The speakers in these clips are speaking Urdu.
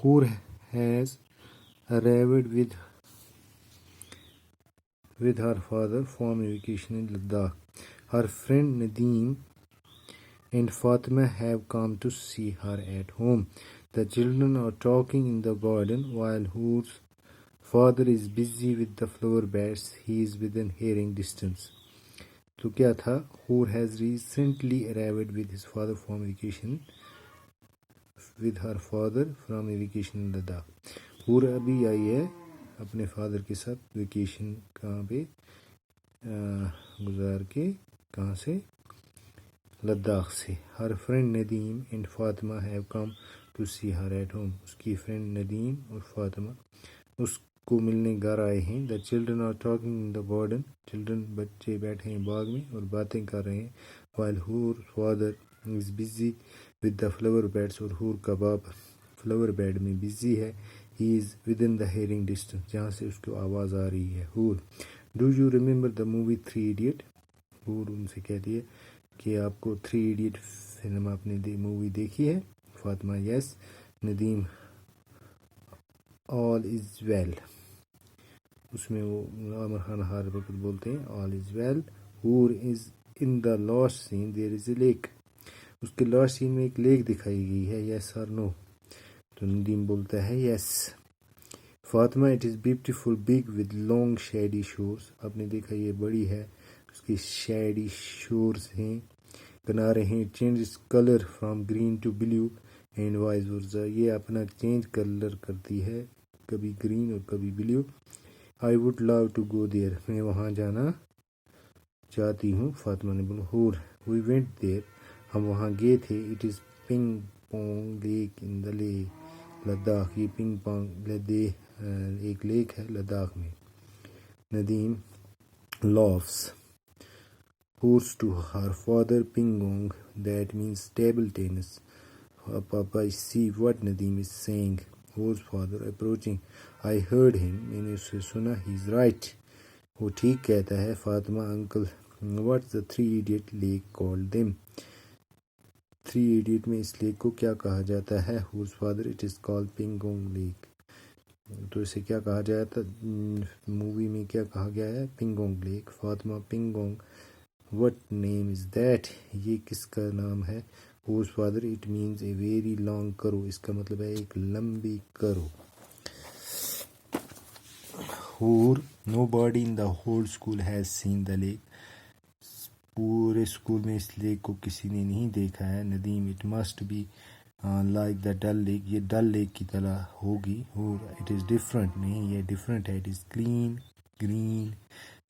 Hur has arrived with her father from a vacation in Ladakh. Her friend Nadeem and Fatima have come to see her at home. The children are talking in the garden while Hur's father is busy with the flower beds. He is within hearing distance. تو کیا تھا؟ Hur has recently arrived with his father from vacation with her father from a vacation in Ladakh. Hur ابھی آئی ہے اپنے فادر کے ساتھ ویکیشن کہاں پہ گزار کے، کہاں سے؟ لداخ سے. Her friend Nadeem and Fatima have come to see her at home. اس کی فرینڈ ندیم اور فاطمہ اس کو ملنے گھر آئے ہیں. The children are talking in the garden. Children بچے بیٹھے ہیں باغ میں اور باتیں کر رہے ہیں. While her father is busy with the flower beds. اور حور کا باپ فلاور بیڈ میں بزی ہے. He is within the hearing distance. جہاں سے اس کو آواز آ رہی ہے. حور Do you remember the movie Three Idiot? حور ان سے کہتی ہے کہ آپ کو تھری ایڈیٹ فلم آپ نے مووی دیکھی ہے؟ فاطمہ یس. ندیم آل از ویل. اس میں وہ عامر خان ہر وقت بولتے ہیں آل از ویل. حور از ان the last scene there is a leak. اس کے لاسٹ سین میں ایک لیک دکھائی گئی ہے. یس اور نو؟ تو ندیم بولتا ہے yes. Fatima it is beautiful big with long shady shores. آپ نے دیکھا یہ بڑی ہے، اس کی شیڈی شورس ہیں، کنارے ہیں. Changes colour from green to blue and vice versa. یہ اپنا چینج کلر کرتی ہے، کبھی گرین اور کبھی blue. I would love to go there. میں وہاں جانا چاہتی ہوں. فاطمہ نے بولا. حور وی وینٹ دیئر. ہم وہاں گئے تھے. It is Pangong lake in the Leh Ladakh. یہ پنگ پونگ ایک لیک ہے لداخ میں. Nadeem laughs. Hurs to her father pingong. That means table tennis. Papa, I see what Nadeem is saying. Hurs father approaching. I heard him. میں نے اسے سنا. He's right. وہ ٹھیک کہتا ہے. Fatima uncle what's the three idiot lake called them? Three idiot میں اس لیک کو کیا کہا جاتا ہے؟ Hurs father it is called pingong lake. تو اسے کیا کہا جاتا مووی میں کیا کہا گیا ہے؟ Pangong lake. Fatima Pangong what name is that. یہ کس کا نام ہے؟ Hurs father it means a very long کرو. اس کا مطلب ہے ایک لمبی کرو. Hur nobody in the whole school has seen the lake. پورے اسکول میں اس لیک کو کسی نے نہیں دیکھا ہے. Nadeem it must be like the Dal lake. یہ ڈل لیک کی طرح ہوگی. it is different. نہیں یہ different ہے. it is clean, green,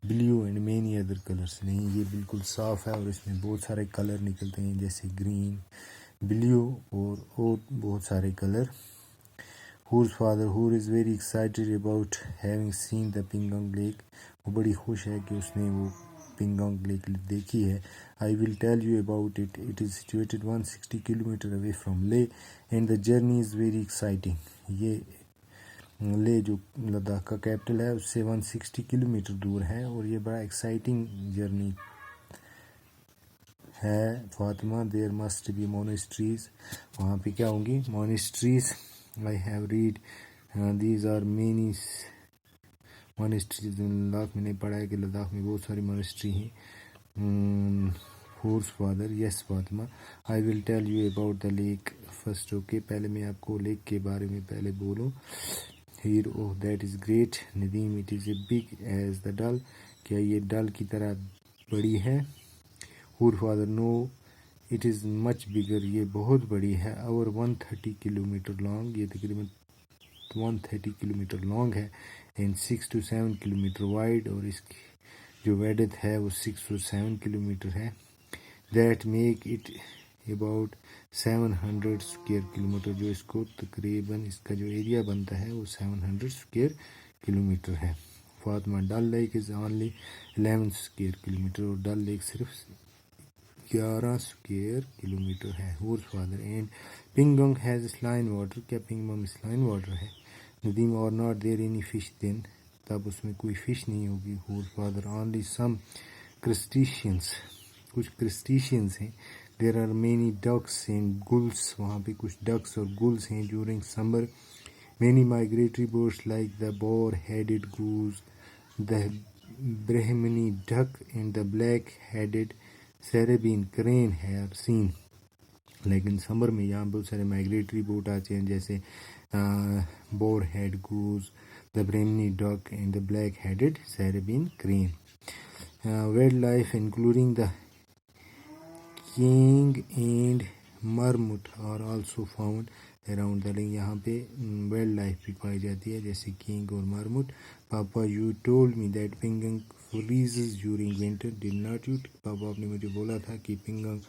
blue and many other colors. نہیں یہ بالکل صاف ہے اور اس میں بہت سارے کلر نکلتے ہیں جیسے گرین، بلیو اور بہت سارے colour. Hur's father Hur is very excited about having seen the Pingong lake. وہ بڑی خوش ہے کہ اس نے وہ پنگونگ لیک دیکھی ہے. I will tell you about it. It is situated 160 kilometer away from Leh and the journey is very exciting. یہ لے جو لداخ کا کیپٹل ہے اس سے 160 کلومیٹر دور ہے اور یہ بڑا ایکسائٹنگ جرنی ہے. Fatima there must be monasteries. وہاں پہ کیا ہوں گی؟ مونسٹریز. I have read these are many مونسٹریز. Ladakh میں نے پڑھا ہے کہ لداخ میں بہت ساری مونسٹری ہیں. Hur's father yes Fatima I will tell you about the lake first. okay پہلے میں آپ کو لیک کے بارے میں پہلے بولوں. Here oh that is great. Nadeem it is a big as the ڈل. کیا یہ ڈل کی طرح بڑی ہے؟ Hur's father no it is much bigger. یہ بہت بڑی ہے. Our 130 kilometer long. یہ تقریباً 130 کلومیٹر لانگ ہے and 6 to 7 کلومیٹر wide. اور اس کی جو ویڈتھ ہے وہ 6 to 7 کلومیٹر ہے. That make it about 700 square kilometer. جو اس کو تقریباً اس کا جو ایریا بنتا ہے وہ 700 square kilometer ہے. فاطمہ ڈل leak is only 11 square kilometer. اور ڈل لیک صرف 11 square kilometer ہے. Hur's father and Pingong has saline water. کیا پنگونگ saline water ہے؟ Nadeem or not there any fish then. تب اس میں کوئی فش نہیں ہوگی. whose father only some crustaceans, کچھ crustaceans ہیں. there are many ducks and gulls, وہاں پہ کچھ ducks اور gulls ہیں. during summer many migratory birds like the boar-headed goose, the Brahminy duck and the black-headed Caribbean crane are seen. لیکن سمر میں یہاں بہت سارے مائگریٹری بوٹ آتے ہیں جیسے bar headed goose, the Brahminy duck and the black headed Siberian crane. Wildlife including the kiang and marmot are also found around the lake. یہاں پہ وائلڈ لائف بھی پائی جاتی ہے جیسے کنگ اور marmot. Papa you told me that Pangong freezes during winter did not you. پاپا آپ نے مجھے بولا تھا کہ پنگنگ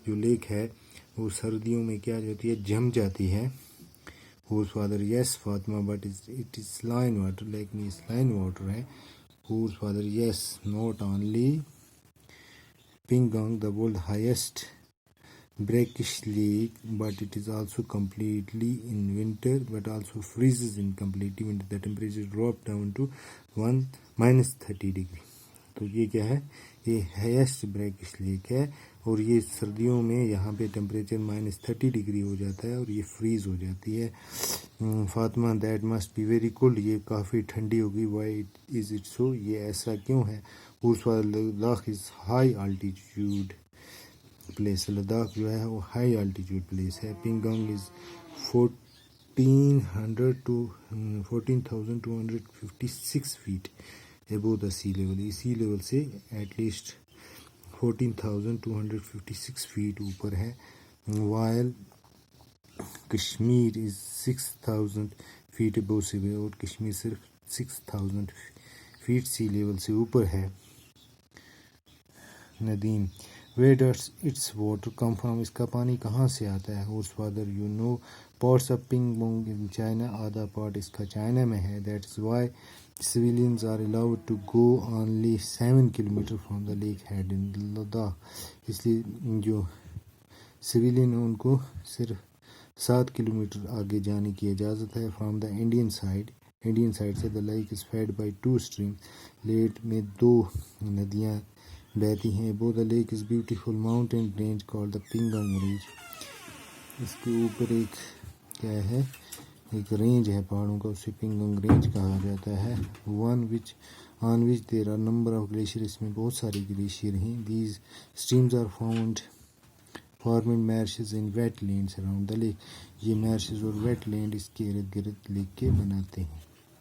جو لیک ہے وہ سردیوں میں کیا جاتی ہے, جم جاتی ہے. whose father yes Fatima but it is saline water, lake میں saline water ہے. whose father yes not only Pingong the world's highest brackish lake but it is also completely in winter but also freezes in completely winter. The temperature drop down to -30 degree. تو یہ کیا ہے, یہ ہائیسٹ بریکش لیک ہے اور یہ سردیوں میں یہاں پہ ٹمپریچر -30 ڈگری ہو جاتا ہے اور یہ فریز ہو جاتی ہے. Fatima that must be very cold, یہ کافی ٹھنڈی ہوگی. وائی از اٹ سو, یہ ایسا کیوں ہے. Ladakh is high altitude place, Ladakh جو ہے وہ ہائی الٹیٹیوڈ پلیس ہے. پنگانگ از 14,256 feet above the sea level. اسی لیول سے ایٹ لیسٹ 14,256 feet اوپر ہے. while کشمیر از 6,000 feet above sea level, اور کشمیر صرف 6,000 feet سی لیول سے اوپر ہے. Nadeem where does its water come from, اس کا پانی کہاں سے آتا ہے. whose father you know parts of Pingong in China, آدھا پارٹ اس کا چائنا میں ہے. that is why civilians are allowed to go only 7 kilometers from the lake head in Ladakh. اس لیے جو سویلین ہیں ان کو صرف 7 کلومیٹر آگے جانے کی اجازت ہے. فرام دا انڈین سائڈ سے the lake is fed by 2 streams, lake میں 2 ندیاں بہتی ہیں. above the lake is beautiful mountain range called the Pingong range. اس کے اوپر ایک کیا ہے, ایک رینج ہے پہاڑوں کا, اسے پنگانگ رینج کہا جاتا ہے. on which there are number of glaciers, اس میں بہت سارے گلیشیئر ہیں. these streams are forming marshes and wetlands around the lake, یہ marshes اور wetland اس کے ارد گرد لیک کے بناتے ہیں.